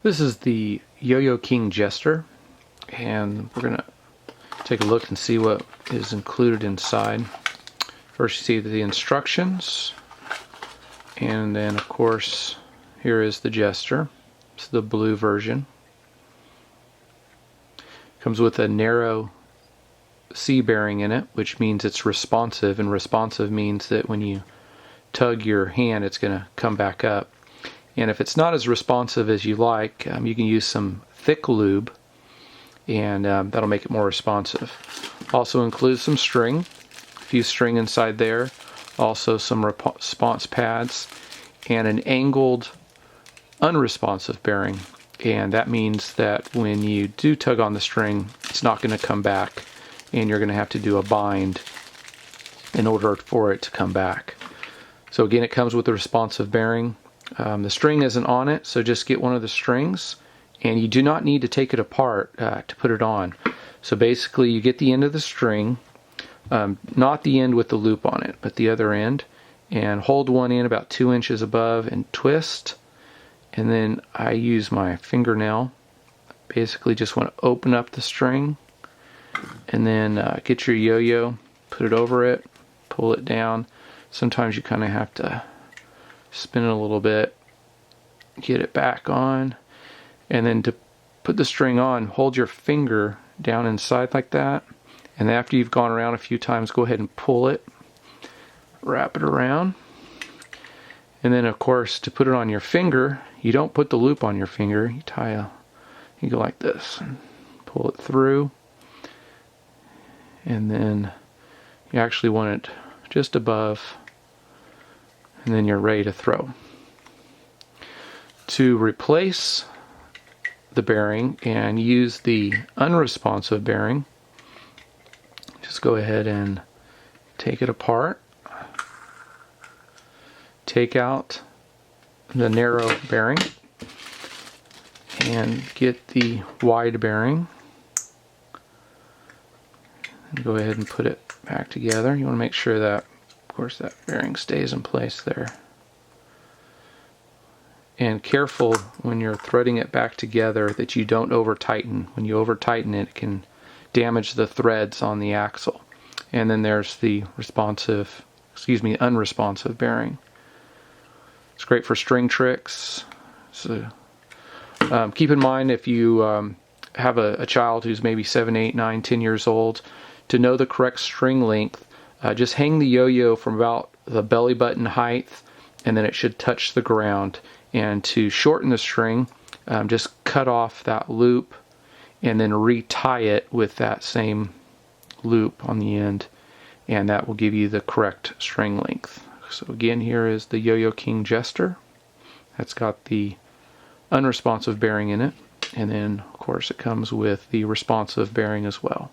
This is the Yoyo King Jester, and we're going to take a look and see what is included inside. First you see the instructions, and then of course here is the Jester. It's the blue version. Comes with a narrow C bearing in it, which means it's responsive, and responsive means that when you tug your hand it's going to come back up. And if it's not as responsive as you like, you can use some thick lube, and that'll make it more responsive. Also includes some string, a few string inside there, also some response pads, and an angled unresponsive bearing. And that means that when you do tug on the string, it's not going to come back, and you're going to have to do a bind in order for it to come back. So again, it comes with a responsive bearing. The string isn't on it, so just get one of the strings, and you do not need to take it apart to put it on. So basically you get the end of the string, not the end with the loop on it, but the other end, and hold one end about 2 inches above and twist, and then I use my fingernail. Basically just want to open up the string, and then get your yo-yo, put it over it, pull it down. Sometimes you kind of have to spin it a little bit, get it back on, and then to put the string on, hold your finger down inside like that, and after you've gone around a few times, go ahead and pull it, wrap it around, and then of course to put it on your finger, you don't put the loop on your finger, you go like this and pull it through, and then you actually want it just above, and then you're ready to throw. To replace the bearing and use the unresponsive bearing, just go ahead and take it apart, take out the narrow bearing, and get the wide bearing, and go ahead and put it back together. You want to make sure that, of course, that bearing stays in place there. And careful when you're threading it back together that you don't over tighten. When you over tighten it, it can damage the threads on the axle. And then there's the unresponsive bearing. It's great for string tricks. So keep in mind, if you have a child who's maybe 7, 8, 9, 10 years old, to know the correct string length, just hang the yo-yo from about the belly button height, and then it should touch the ground. And to shorten the string, just cut off that loop and then retie it with that same loop on the end, and that will give you the correct string length. So again, here is the Yoyo King Jester. That's got the unresponsive bearing in it, and then of course it comes with the responsive bearing as well.